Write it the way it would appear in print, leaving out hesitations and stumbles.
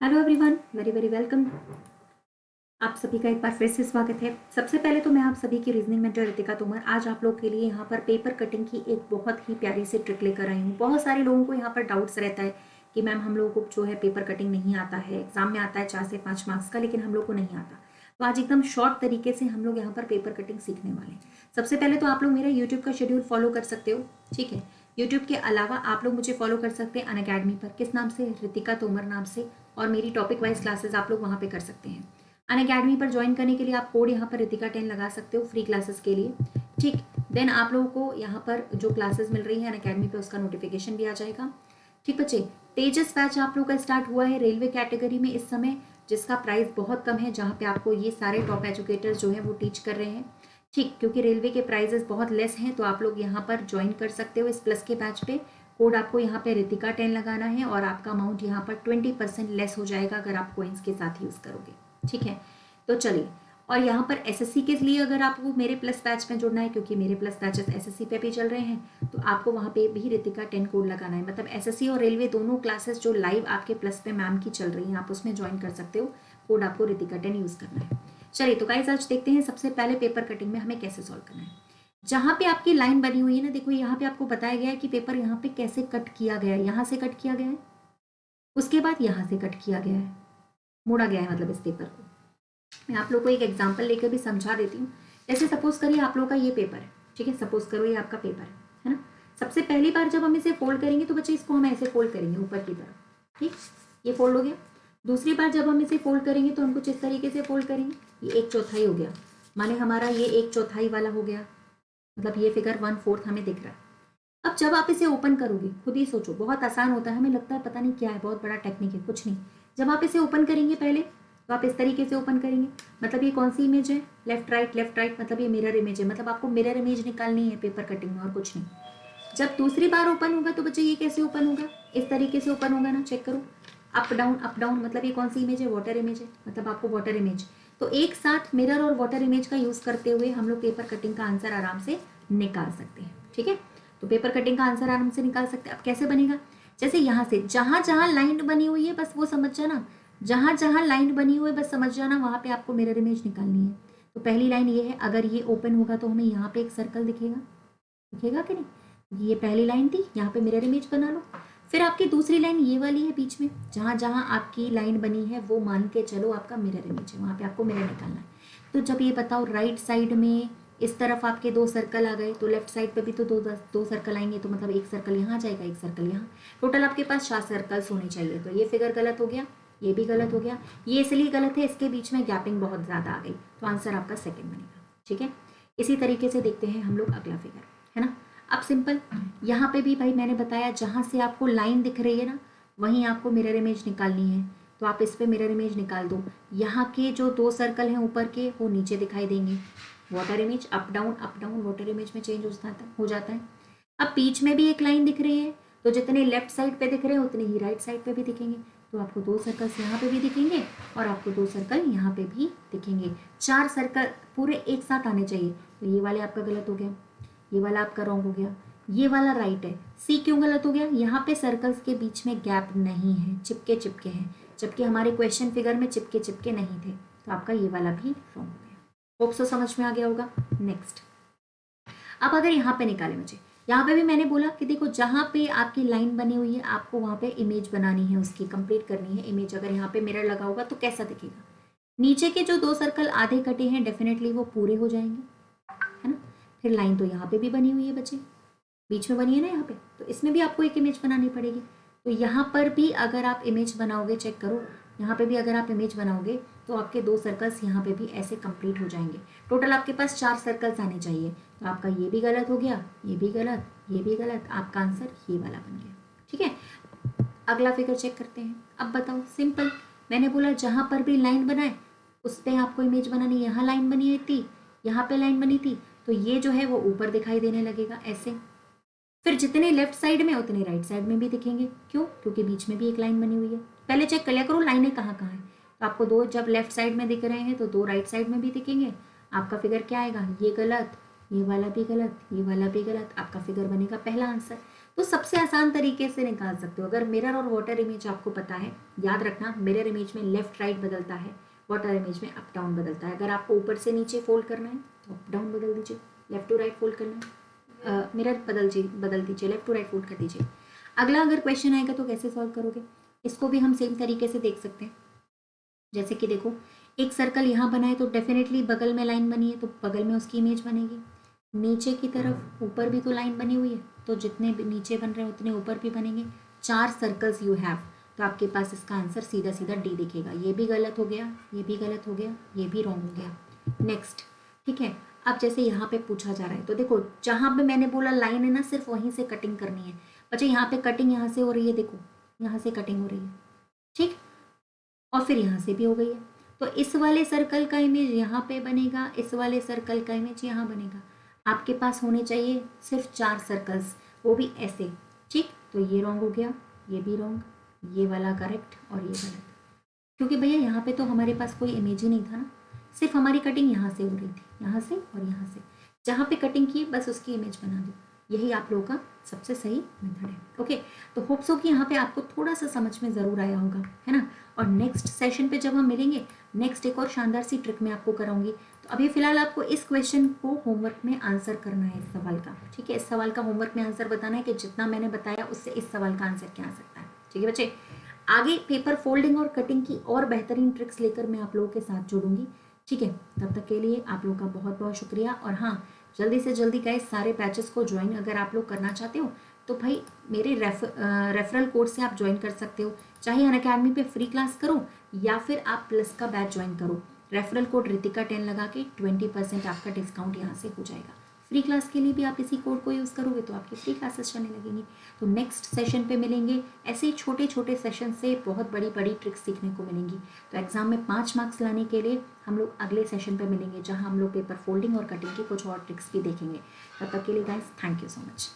Hello everyone, very very welcome. आप सभी का एक बार फिर से स्वागत है। सबसे पहले तो मैं आप सभी की रीजनिंग मेंटर रितिका तोमर आज आप लोग के लिए यहाँ पर पेपर कटिंग की एक बहुत ही प्यारी सी ट्रिक लेकर आई हूँ। बहुत सारे लोगों को यहाँ पर डाउट्स रहता है कि मैम हम लोगों को जो है पेपर कटिंग नहीं आता है, एग्जाम में आता है 4 से 5 मार्क्स का, लेकिन हम लोग को नहीं आता। तो आज एकदम शॉर्ट तरीके से हम लोग यहाँ पर पेपर कटिंग सीखने वाले हैं। सबसे पहले तो आप लोग मेरा यूट्यूब का शेड्यूल फॉलो कर सकते हो, ठीक है। यूट्यूब के अलावा आप लोग मुझे फॉलो कर सकते हैं अनअकैडमी पर, किस नाम से, रितिका तोमर नाम से। और मेरी टॉपिक वाइज क्लासेस आप लोग वहाँ पे कर सकते हैं। अनअकैडमी पर ज्वाइन करने के लिए आप कोड यहाँ पर रितिका 10 लगा सकते हो फ्री क्लासेस के लिए, ठीक। देन आप लोगों को यहाँ पर जो क्लासेस मिल रही है अनअकैडमी पे उसका नोटिफिकेशन भी आ जाएगा, ठीक बच्चे। तेजस बैच आप लोग का स्टार्ट हुआ है रेलवे कैटेगरी में इस समय, जिसका प्राइस बहुत कम है, जहाँ पे आपको ये सारे टॉप एजुकेटर्स जो है वो टीच कर रहे हैं, ठीक। क्योंकि रेलवे के प्राइजेस बहुत लेस हैं तो आप लोग यहाँ पर ज्वाइन कर सकते हो इस प्लस के बैच पे। कोड आपको यहाँ पे रितिका 10 लगाना है और आपका अमाउंट यहाँ पर 20% लेस हो जाएगा अगर आप कोइंस के साथ यूज़ करोगे, ठीक है। तो चलिए, और यहाँ पर एसएससी के लिए अगर आपको मेरे प्लस बैच में जुड़ना है, क्योंकि मेरे प्लस बैचेस एसएससी पे भी चल रहे हैं, तो आपको वहाँ पे भी रितिका 10 कोड लगाना है। मतलब एसएससी और रेलवे दोनों क्लासेस जो लाइव आपके प्लस पे मैम की चल रही हैं आप उसमें ज्वाइन कर सकते हो। कोड आपको रितिका 10 यूज़ करना है। चलिए तो गाइस आज देखते हैं सबसे पहले पेपर कटिंग में हमें कैसे सॉल्व करना है। जहाँ पे आपकी लाइन बनी हुई है ना, देखो यहाँ पे आपको बताया गया है कि पेपर यहाँ पे कैसे कट किया गया है। यहाँ से कट किया गया है, उसके बाद यहाँ से कट किया गया है, मोड़ा गया है मतलब इस पेपर को। मैं आप लोग को एक एग्जाम्पल लेकर भी समझा देती हूँ। जैसे सपोज करिए आप लोग का ये पेपर है, ठीक है। सपोज करो ये आपका पेपर है ना। सबसे पहली बार जब हम इसे फोल्ड करेंगे तो बच्चे इसको हम ऐसे फोल्ड करेंगे ऊपर की तरफ, ठीक। ये फोल्ड हो गया। दूसरी बार जब हम इसे फोल्ड करेंगे तो हम कुछ इस तरीके से फोल्ड करेंगे। ये 1/4 हो गया, माने हमारा ये 1/4 वाला हो गया। मतलब ये फिगर 1/4 हमें दिख रहा है। अब जब आप इसे ओपन करोगे, खुद ही सोचो, बहुत आसान होता है, हमें लगता है पता नहीं क्या है, बहुत बड़ा टेक्निक है, कुछ नहीं। जब आप इसे ओपन करेंगे पहले, तो आप इस तरीके से ओपन करेंगे। मतलब ये कौन सी इमेज है, लेफ्ट राइट, मतलब ये मिरर इमेज है। मतलब आपको मिरर इमेज निकालनी है पेपर कटिंग में और कुछ नहीं। जब दूसरी बार ओपन होगा तो बच्चे ये कैसे ओपन होगा, इस तरीके से ओपन होगा ना, चेक करो। अप डाउन, मतलब ये कौन सी इमेज है, वाटर इमेज है। मतलब आपको वाटर इमेज, तो एक साथ मिरर और वाटर इमेज का यूज करते हुए हम लोग पेपर कटिंग का आंसर आराम से निकाल सकते हैं, ठीक है। तो पेपर कटिंग का आंसर आराम से निकाल सकते हैं। अब कैसे बनेगा, जैसे यहाँ से जहां जहां लाइन बनी हुई है बस वो समझ जाना, जहां जहां लाइन बनी हुई है बस समझ जाना, वहां पे आपको मिरर इमेज निकालनी है। तो पहली लाइन ये है, अगर ये ओपन होगा तो हमें यहाँ पे एक सर्कल दिखेगा, दिखेगा कि नहीं। ये पहली लाइन थी, यहाँ पे मिरर इमेज बना लो। फिर आपकी दूसरी लाइन ये वाली है बीच में, जहां जहां आपकी लाइन बनी है वो मान के चलो आपका मिरर इमेज है, वहां पे आपको मिरर निकालना है। तो जब ये बताओ राइट साइड में इस तरफ आपके 2 सर्कल आ गए, तो लेफ्ट साइड पे भी तो दो सर्कल आएंगे। तो मतलब एक सर्कल यहाँ जाएगा, एक सर्कल यहाँ, टोटल आपके पास 4 सर्कल्स होने चाहिए। तो ये फिगर गलत हो गया, ये भी गलत हो गया। ये इसलिए गलत है, इसके बीच में गैपिंग बहुत ज़्यादा आ गई, तो आंसर आपका सेकेंड बनेगा, ठीक है। इसी तरीके से देखते हैं हम लोग अगला फिगर, है ना। अब सिंपल, यहाँ पे भी भाई मैंने बताया जहाँ से आपको लाइन दिख रही है ना, वहीं आपको मिरर इमेज निकालनी है। तो आप इस पे मिरर इमेज निकाल दो। यहाँ के जो 2 सर्कल हैं ऊपर के वो नीचे दिखाई देंगे। Water image up down water image में चेंज हो जाता है। अब बीच में भी एक लाइन दिख रही है, तो जितने लेफ्ट साइड पे दिख रहे हैं उतने ही राइट साइड पे भी दिखेंगे। तो आपको 2 सर्कल्स यहाँ पे भी दिखेंगे और आपको 2 सर्कल यहाँ पे भी दिखेंगे। 4 सर्कल पूरे एक साथ आने चाहिए। तो ये वाले आपका गलत हो गया, ये वाला आपका रॉन्ग हो गया, ये वाला राइट है। सी क्यों गलत हो गया, यहाँ पे सर्कल्स के बीच में गैप नहीं है, चिपके चिपके हैं, जबकि हमारे क्वेश्चन फिगर में चिपके चिपके नहीं थे। तो आपका ये वाला भी रॉन्ग हो गया। होप सो समझ में आ गया होगा। नेक्स्ट, अब अगर यहाँ पे निकाले मुझे, यहाँ पे भी मैंने बोला कि देखो जहाँ पे आपकी लाइन बनी हुई है आपको वहाँ पे इमेज बनानी है, उसकी कंप्लीट करनी है इमेज। अगर यहाँ पे मिरर लगा होगा तो कैसा दिखेगा, नीचे के जो 2 सर्कल आधे कटे हैं डेफिनेटली वो पूरे हो जाएंगे, है ना। फिर लाइन तो यहाँ पे भी बनी हुई है बच्चे, बीच में बनी है ना यहाँ पे, तो इसमें भी आपको एक इमेज बनानी पड़ेगी। तो यहाँ पर भी अगर आप इमेज बनाओगे, चेक करो, यहाँ पे भी अगर आप इमेज बनाओगे तो आपके 2 सर्कल्स यहाँ पे भी ऐसे कंप्लीट हो जाएंगे। टोटल आपके पास 4 सर्कल्स आने चाहिए। तो आपका ये भी गलत हो गया, ये भी गलत, ये भी गलत, आपका आंसर ये वाला बन गया, ठीक है। अगला फिगर चेक करते हैं। अब बताओ सिंपल, मैंने बोला जहाँ पर भी लाइन बनाए उस पर आपको इमेज बनानी। यहाँ लाइन बनी थी, यहाँ पे लाइन बनी थी, तो ये जो है वो ऊपर दिखाई देने लगेगा ऐसे। फिर जितने लेफ्ट साइड में उतने राइट साइड में भी दिखेंगे। क्यों, क्योंकि बीच में भी एक लाइन बनी हुई है। पहले चेक कर लिया करो लाइनें कहाँ कहाँ हैं। तो आपको 2 जब लेफ्ट साइड में दिख रहे हैं तो 2 राइट साइड में भी दिखेंगे। आपका फिगर क्या आएगा, ये गलत, ये वाला भी गलत, ये वाला भी गलत, आपका फिगर बनेगा पहला आंसर। तो सबसे आसान तरीके से निकाल सकते हो। अगर मिरर और वाटर इमेज आपको पता है, याद रखना मिरर इमेज में लेफ्ट राइट बदलता है, वाटर इमेज में अप डाउन बदलता है। अगर आपको ऊपर से नीचे फोल्ड करना है तो अप डाउन बदल दीजिए, लेफ्ट टू राइट फोल्ड करना है, मिरर बदल दीजिए, लेफ्ट टू राइट फोल्ड कर दीजिए। अगला अगर क्वेश्चन आएगा तो कैसे सॉल्व करोगे, इसको भी हम सेम तरीके से देख सकते हैं। जैसे कि देखो, एक सर्कल यहाँ बना है तो डेफिनेटली बगल में लाइन बनी है तो बगल में उसकी इमेज बनेगी। नीचे की तरफ ऊपर भी तो लाइन बनी हुई है, तो जितने भी नीचे बन रहे हैं उतने ऊपर भी बनेंगे। 4 सर्कल्स यू हैव, तो आपके पास इसका आंसर सीधा सीधा डी दिखेगा। ये भी गलत हो गया, ये भी गलत हो गया, ये भी रॉन्ग हो गया। नेक्स्ट, ठीक है। अब जैसे यहाँ पे पूछा जा रहा है तो देखो, जहाँ पे मैंने बोला लाइन है ना, सिर्फ वहीं से कटिंग करनी है। बच्चे यहाँ पे कटिंग यहाँ से हो रही है, देखो यहाँ से कटिंग हो रही है, ठीक, और फिर यहाँ से भी हो गई है। तो इस वाले सर्कल का इमेज यहाँ पे बनेगा, इस वाले सर्कल का इमेज यहाँ बनेगा। आपके पास होने चाहिए सिर्फ 4 सर्कल्स, वो भी ऐसे, ठीक। तो ये रॉन्ग हो गया, ये भी रॉन्ग, ये वाला करेक्ट और ये गलत, क्योंकि भैया यहाँ पे तो हमारे पास कोई इमेज ही नहीं था ना, सिर्फ हमारी कटिंग यहाँ से हो रही थी, यहाँ से और यहाँ से। जहाँ पे कटिंग की बस उसकी इमेज बना दी। यही आप लोगों का सबसे सही मेथड है। ओके, तो होप्स हो कि यहाँ पे आपको थोड़ा सा समझ में ज़रूर आया होगा, है ना। और नेक्स्ट सेशन पे जब हम मिलेंगे, नेक्स्ट एक और शानदार सी ट्रिक मैं आपको कराऊंगी। तो अभी फिलहाल आपको इस क्वेश्चन को होमवर्क में आंसर करना है, इस सवाल का, ठीक है। इस सवाल का होमवर्क में आंसर बताना है कि जितना मैंने बताया उससे इस सवाल का आंसर क्या आ सकता है, ठीक है बच्चे। आगे पेपर फोल्डिंग और कटिंग की और बेहतरीन ट्रिक्स लेकर मैं आप लोगों के साथ जुड़ूंगी, ठीक है। तब तक के लिए आप लोगों का बहुत बहुत शुक्रिया। और हाँ, जल्दी से जल्दी गाइस सारे बैचेस को ज्वाइन अगर आप लोग करना चाहते हो तो भाई मेरे रेफरल कोड से आप ज्वाइन कर सकते हो। चाहे अनअकैडमी पे फ्री क्लास करो या फिर आप प्लस का बैच ज्वाइन करो, रेफरल कोड रितिका 10 लगा के 20% आपका डिस्काउंट यहाँ से हो जाएगा। फ्री क्लास के लिए भी आप इसी कोड को यूज़ करोगे तो आपकी फ्री क्लासेस चलने लगेंगी। तो नेक्स्ट सेशन पे मिलेंगे, ऐसे ही छोटे छोटे सेशन से बहुत बड़ी बड़ी ट्रिक्स सीखने को मिलेंगी। तो एग्जाम में 5 मार्क्स लाने के लिए हम लोग अगले सेशन पे मिलेंगे, जहां हम लोग पेपर फोल्डिंग और कटिंग की कुछ और ट्रिक्स भी देखेंगे। तब तक के लिए guys, thank you so much.